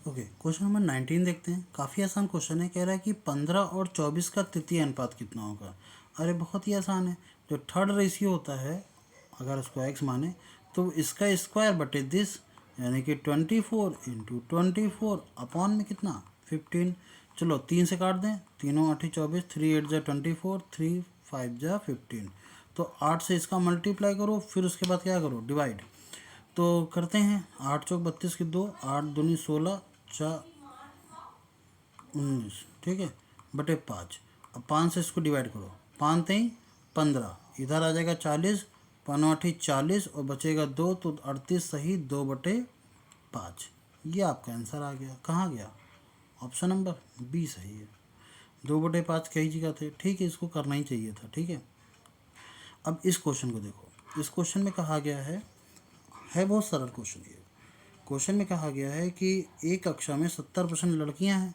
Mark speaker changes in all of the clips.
Speaker 1: Okay, question number 19 देखते हैं। काफ़ी आसान क्वेश्चन है। कह रहा है कि 15 और 24 का तृतीय अनुपात कितना होगा। अरे बहुत ही आसान है। जो थर्ड रेशियो होता है, अगर उसको एक्स माने तो इसका स्क्वायर बटे दिस, यानी कि 24 इंटू 24 अपॉन में कितना 15। चलो 3 से काट दें, तीनों 8 24, 3 8 जा 24, 3 5 जा 15। तो 8 से इसका मल्टीप्लाई करो, फिर उसके बाद क्या करो, डिवाइड। तो करते हैं, 8 चौक 32 की 2, 8 दूनी 16, 4 19, ठीक है, बटे 5। अब 5 से इसको डिवाइड करो, 5 तेई 15, इधर आ जाएगा 40, 5 8 40 और बचेगा 2, तो 38 सही 2 बटे 5। ये आपका आंसर आ गया। कहाँ गया, ऑप्शन नंबर बी सही है। 2 बटे 5 कई जगह थे, ठीक है, इसको करना ही चाहिए था, ठीक है। अब इस क्वेश्चन को देखो। इस क्वेश्चन में कहा गया है बहुत सरल क्वेश्चन ये। क्वेश्चन में कहा गया है कि एक कक्षा में 70% लड़कियां हैं,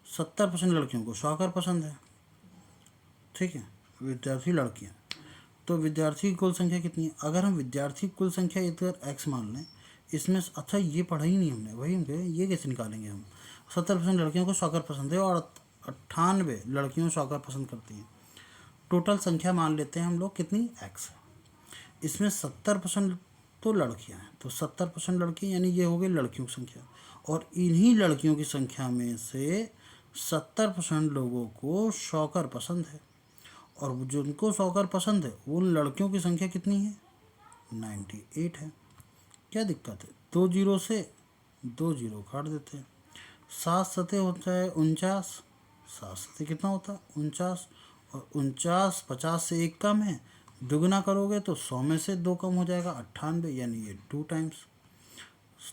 Speaker 1: 70% लड़कियों को शॉकर पसंद है, ठीक है, विद्यार्थी लड़कियां। तो विद्यार्थी की कुल संख्या कितनी है। अगर हम विद्यार्थी की कुल संख्या इधर एक्स मान लें, इसमें अच्छा ये पढ़ा ही नहीं हमने, वही हम कहें ये कैसे निकालेंगे हम। 70% लड़कियों को शॉकर पसंद है और 98 लड़कियों शॉकर पसंद करती हैं। टोटल संख्या मान लेते हैं हम लोग कितनी, एक्स है। इसमें 70% तो लड़कियां हैं, तो 70% लड़की यानी ये हो गई लड़कियों की संख्या। और इन्हीं लड़कियों की संख्या में से 70% लोगों को शॉकर पसंद है, और जिनको शॉकर पसंद है उन लड़कियों की संख्या कितनी है, 98 है। क्या दिक्कत है, 2 जीरो से 2 जीरो काट देते हैं। 7 सतह होता है 49, 7 सतह कितना होता है 49, और 49 50 से 1 कम है, दुगना करोगे तो 100 में से 2 कम हो जाएगा 98, यानी ये 2 टाइम्स।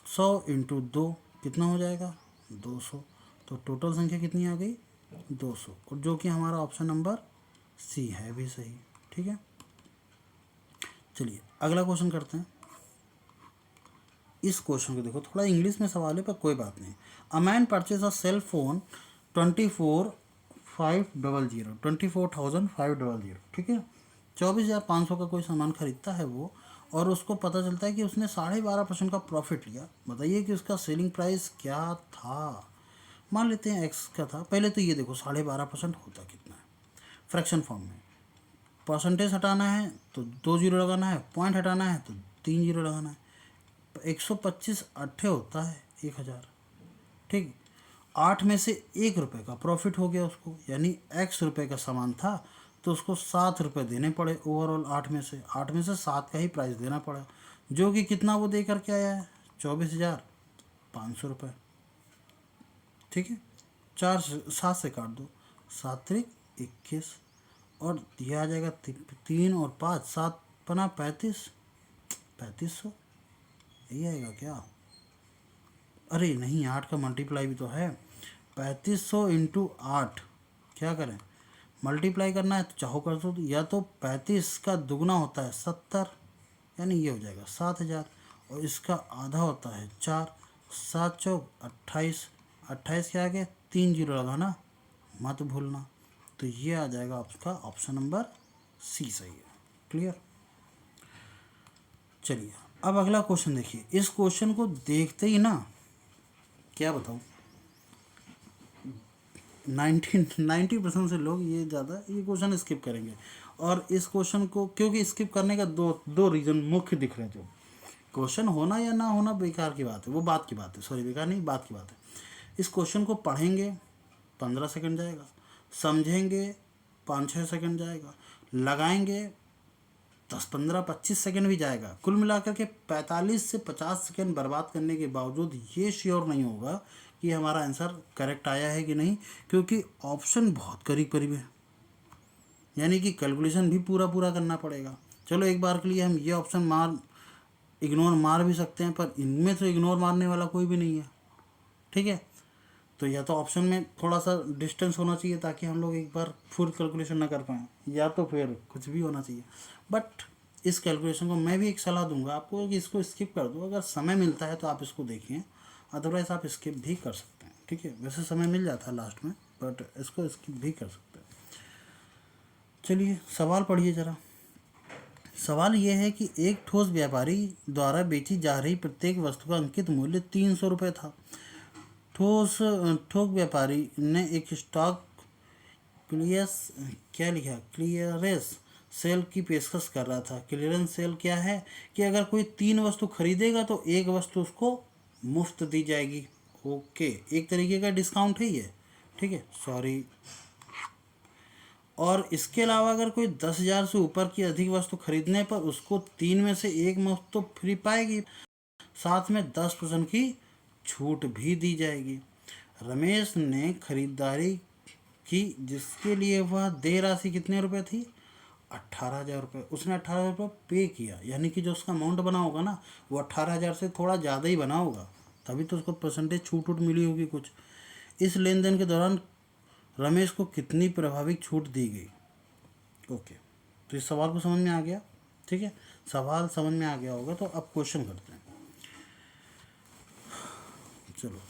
Speaker 1: 100 इंटू 2 कितना हो जाएगा 200। तो टोटल संख्या कितनी आ गई 200, और जो कि हमारा ऑप्शन नंबर सी है भी सही, ठीक है। चलिए अगला क्वेश्चन करते हैं। इस क्वेश्चन को देखो, थोड़ा इंग्लिश में सवाल है पर कोई बात नहीं। A man purchase a cell phone 24,500, ठीक है। 24,500 का कोई सामान खरीदता है वो, और उसको पता चलता है कि उसने 12.5% का प्रॉफिट लिया। बताइए कि उसका सेलिंग प्राइस क्या था। मान लेते हैं एक्स का था। पहले तो ये देखो 12.5% होता कितना है फ्रैक्शन फॉर्म में। परसेंटेज हटाना है तो 2 जीरो लगाना है, पॉइंट हटाना है तो 3 जीरो लगाना है। 125 अट्ठे होता है 1000, ठीक। 8 में से 1 रुपये का प्रॉफिट हो गया उसको, यानी x रुपये का सामान था तो उसको 7 रुपये देने पड़े ओवरऑल। 8 में से 7 का ही प्राइस देना पड़ा, जो कि कितना वो दे करके आया है 24,500 रुपये, ठीक है। 7 से काट दो, 7 त्रिक 21, और यह आ जाएगा 3 और 5, 7 पना 3500 यही आएगा क्या। अरे नहीं, 8 का मल्टीप्लाई भी तो है। 3500 इंटू 8, क्या करें, मल्टीप्लाई करना है तो चाहो कर दो, या तो 35 का दुगना होता है 70, यानी ये हो जाएगा 7000, और इसका आधा होता है 4, 7 चौक 28, 28 के आगे 3 जीरो लगाना, मत भूलना। तो ये आ जाएगा आपका ऑप्शन नंबर सी सही है। क्लियर। चलिए अब अगला क्वेश्चन देखिए। इस क्वेश्चन को देखते ही ना, क्या बताऊँ, 90% से लोग ये क्वेश्चन स्किप करेंगे। और इस क्वेश्चन को क्योंकि स्किप करने का दो रीज़न मुख्य दिख रहे हैं। जो क्वेश्चन होना या ना होना बेकार की बात है, वो बात की बात है, सॉरी बेकार नहीं, बात की बात है। इस क्वेश्चन को पढ़ेंगे 15 सेकंड जाएगा, समझेंगे 5-6 सेकंड जाएगा, लगाएंगे 10-15-25 सेकंड भी जाएगा। कुल मिलाकर के 45 से 50 सेकंड बर्बाद करने के बावजूद ये श्योर नहीं होगा कि हमारा आंसर करेक्ट आया है कि नहीं, क्योंकि ऑप्शन बहुत करीब करीब है, यानी कि कैलकुलेशन भी पूरा करना पड़ेगा। चलो एक बार के लिए हम ये ऑप्शन इग्नोर मार भी सकते हैं, पर इनमें तो इग्नोर मारने वाला कोई भी नहीं है, ठीक है। तो या तो ऑप्शन में थोड़ा सा डिस्टेंस होना चाहिए ताकि हम लोग एक बार फुल कैलकुलेशन ना कर पाएँ, या तो फिर कुछ भी होना चाहिए। बट इस कैलकुलेशन को मैं भी एक सलाह दूंगा आपको कि इसको स्किप कर दो। अगर समय मिलता है तो आप इसको देखिए, अदरवाइज़ आप स्किप भी कर सकते हैं, ठीक है। वैसे समय मिल जाता है लास्ट में, बट इसको स्किप भी कर सकते हैं। चलिए सवाल पढ़िए ज़रा। सवाल यह है कि एक ठोस व्यापारी द्वारा बेची जा रही प्रत्येक वस्तु का अंकित मूल्य 300 रुपये था। ठोस थोक व्यापारी ने एक स्टॉक क्लियर्स क्या लिखा, क्लियरेंस सेल की पेशकश कर रहा था। क्लियरेंस सेल क्या है कि अगर कोई 3 वस्तु खरीदेगा तो एक वस्तु उसको मुफ्त दी जाएगी। ओके, एक तरीके का डिस्काउंट है ये, ठीक है, सॉरी। और इसके अलावा अगर कोई 10,000 से ऊपर की अधिक वस्तु खरीदने पर उसको 3 में से एक मुफ्त तो फ्री पाएगी, साथ में 10% की छूट भी दी जाएगी। रमेश ने खरीदारी की जिसके लिए वह देय राशि कितने रुपए थी, 18,000 रुपये। उसने 18,000 रुपये पे किया, यानी कि जो उसका अमाउंट बना होगा ना वो 18,000 से थोड़ा ज़्यादा ही बना होगा, तभी तो उसको परसेंटेज छूट वूट मिली होगी कुछ। इस लेन देन के दौरान रमेश को कितनी प्रभावित छूट दी गई। ओके, तो इस सवाल को समझ में आ गया, ठीक है, सवाल समझ में आ गया होगा। तो अब क्वेश्चन करते हैं। चलो,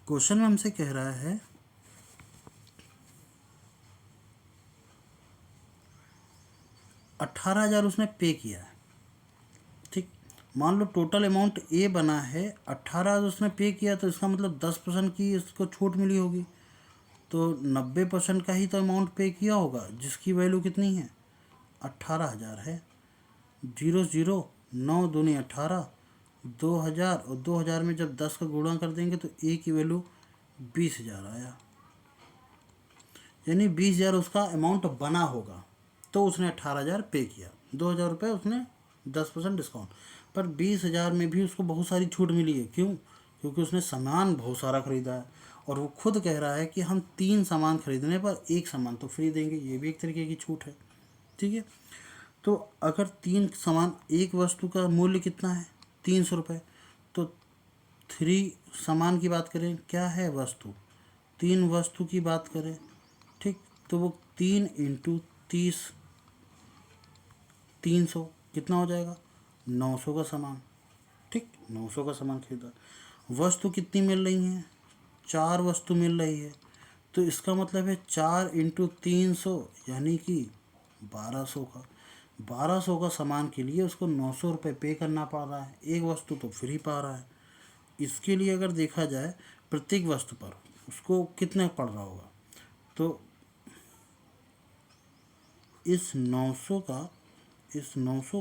Speaker 1: क्वेश्चन में हमसे कह रहा है 18,000 उसने पे किया है, ठीक। मान लो टोटल अमाउंट ए बना है, 18,000 उसने पे किया, तो इसका मतलब 10% की इसको छूट मिली होगी, तो 90% का ही तो अमाउंट पे किया होगा, जिसकी वैल्यू कितनी है, 18,000 है। 0 0 9 दूनी 18, 2,000, और 2,000 में जब 10 का गुणा कर देंगे तो ए की वैल्यू 20,000 आया, यानी 20,000 उसका अमाउंट बना होगा, तो उसने 18,000 पे किया। 2,000 रुपये उसने 10% डिस्काउंट, पर 20,000 में भी उसको बहुत सारी छूट मिली है। क्यों? क्योंकि उसने सामान बहुत सारा खरीदा है, और वो खुद कह रहा है कि हम 3 सामान खरीदने पर एक सामान तो फ्री देंगे, ये भी एक तरीके की छूट है, ठीक है। तो अगर 3 सामान, एक वस्तु का मूल्य कितना है, 300 रुपये, तो 3 सामान की बात करें, क्या है वस्तु, 3 वस्तु की बात करें, ठीक, तो वो 3 इंटू 30, 300 कितना हो जाएगा, 900 का सामान, ठीक, 900 का सामान खरीदा। वस्तु कितनी मिल रही हैं, 4 वस्तु मिल रही है, तो इसका मतलब है 4 इंटू 300 यानी कि 1200 का। 1200 का सामान के लिए उसको 900 रुपये पे करना पड़ रहा है, एक वस्तु तो फ्री पा रहा है। इसके लिए अगर देखा जाए प्रत्येक वस्तु पर उसको कितना पड़ रहा होगा, तो इस 900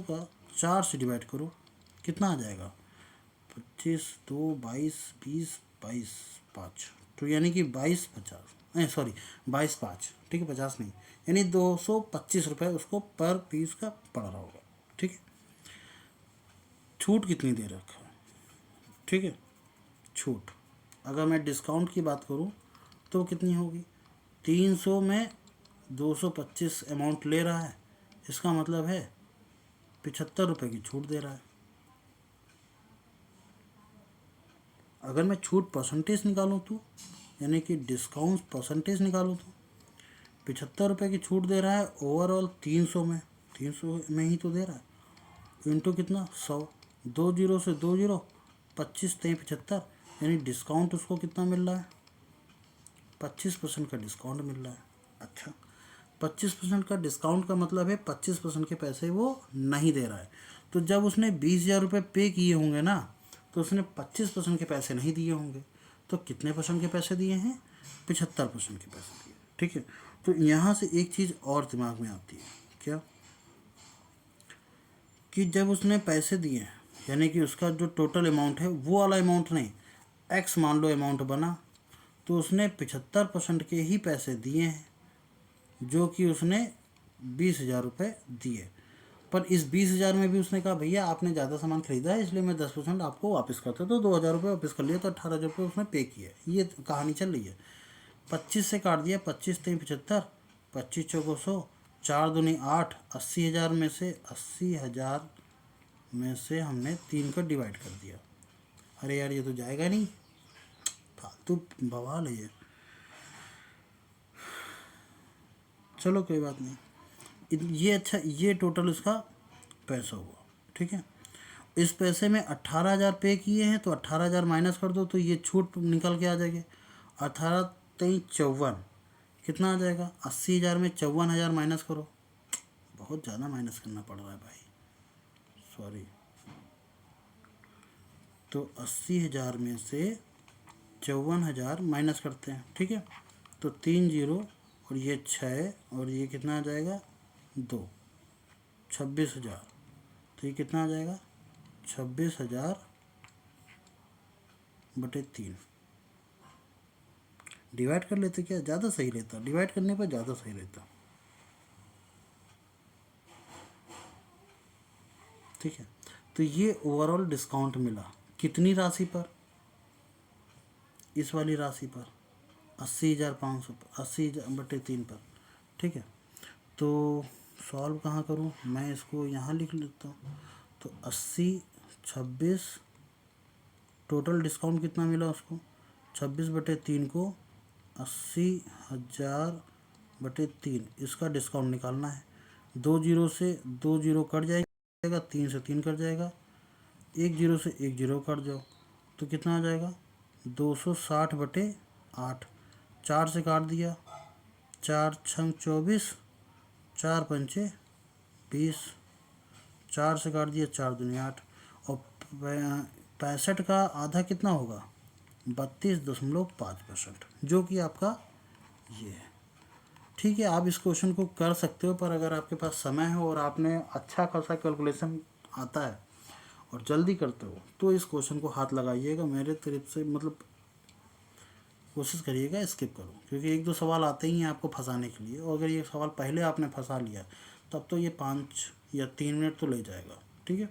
Speaker 1: का 4 से डिवाइड करो, कितना आ जाएगा, 25 2 22 20 22 5, तो यानी कि 22 50, नहीं सॉरी 22 5, ठीक है, 50 नहीं, यानी 225 रुपये उसको पर पीस का पड़ रहा होगा, ठीक है। छूट कितनी दे रखा है, ठीक है, छूट अगर मैं डिस्काउंट की बात करूं तो कितनी होगी, 300 में 225 अमाउंट ले रहा है, इसका मतलब है 75 रुपये की छूट दे रहा है। अगर मैं छूट परसेंटेज निकालूं तो, यानी कि डिस्काउंट परसेंटेज निकालूं तो 75 रुपये की छूट दे रहा है ओवरऑल 300 में, 300 में ही तो दे रहा है, इंटू कितना 100, 2 जीरो से 2 जीरो, 25 3 75, यानी डिस्काउंट उसको कितना मिल रहा है, 25% का डिस्काउंट मिल रहा है। अच्छा, 25% का डिस्काउंट का मतलब है 25% के पैसे वो नहीं दे रहा है। तो जब उसने 20,000 रुपये पे किए होंगे ना, तो उसने 25% के पैसे नहीं दिए होंगे, तो कितने परसेंट के पैसे दिए हैं, 75% के पैसे दिए, ठीक है। तो यहाँ से एक चीज़ और दिमाग में आती है, क्या, कि जब उसने पैसे दिए हैं, यानी कि उसका जो टोटल अमाउंट है वो वाला अमाउंट नहीं, एक्स मान लो अमाउंट बना, तो उसने 75% के ही पैसे दिए हैं, जो कि उसने 20,000 रुपये दिए। पर इस 20,000 में भी उसने कहा भैया आपने ज़्यादा सामान खरीदा है इसलिए मैं 10% आपको वापस करता, तो 2,000 रुपये वापस कर लिया, तो 18,000 रुपये उसने पे किए। ये कहानी चल रही है। 25 से काट दिया, 25 3 75, 25 चौको 100, 4 दूनी 8, 80,000 में से 80,000 में से हमने 3 को डिवाइड कर दिया। अरे यार ये तो जाएगा नहीं, फालतू बवाल है ये। चलो कोई बात नहीं, ये अच्छा, ये टोटल उसका पैसा हुआ, ठीक है। इस पैसे में 18,000 पे किए हैं, तो 18,000 माइनस कर दो तो ये छूट निकल के आ जाएगी। 18 3 54, कितना आ जाएगा, 80,000 में 54,000 माइनस करो, बहुत ज़्यादा माइनस करना पड़ रहा है भाई, सॉरी। तो 80,000 में से 54,000 माइनस करते हैं, ठीक है। तो 3 जीरो और ये 6 और ये कितना आ जाएगा 2, 26,000। तो ये कितना आ जाएगा 26,000 बटे 3। डिवाइड कर लेते, क्या ज़्यादा सही रहता, डिवाइड करने पर ज़्यादा सही रहता, ठीक है। तो ये ओवरऑल डिस्काउंट मिला कितनी राशि पर, इस वाली राशि पर 80,500 पर, 80/3 पर, ठीक है। तो सॉल्व कहाँ करूँ मैं, इसको यहाँ लिख लेता हूँ। तो 80, 26, टोटल डिस्काउंट कितना मिला उसको 26/3 को 80,000/3, इसका डिस्काउंट निकालना है। 2 जीरो से 2 जीरो कट जाएगा, 3 से 3 कट जाएगा, 1 जीरो से 1 जीरो कट जाओ, तो कितना आ जाएगा 260/8। 4 से काट दिया, 4 छंग 24, 4 पंचे 20, 4 से काट दिया, 4 दूनी 8, और 65 का आधा कितना होगा 32.5%, जो कि आपका ये है, ठीक है। आप इस क्वेश्चन को कर सकते हो, पर अगर आपके पास समय है और आपने अच्छा खासा कैलकुलेशन आता है और जल्दी करते हो तो इस क्वेश्चन को हाथ लगाइएगा। मेरे तरफ से मतलब कोशिश करिएगा स्किप करो, क्योंकि 1-2 सवाल आते ही हैं आपको फंसाने के लिए, और अगर ये सवाल पहले आपने फंसा लिया तब तो ये 5 या 3 मिनट तो ले जाएगा, ठीक है।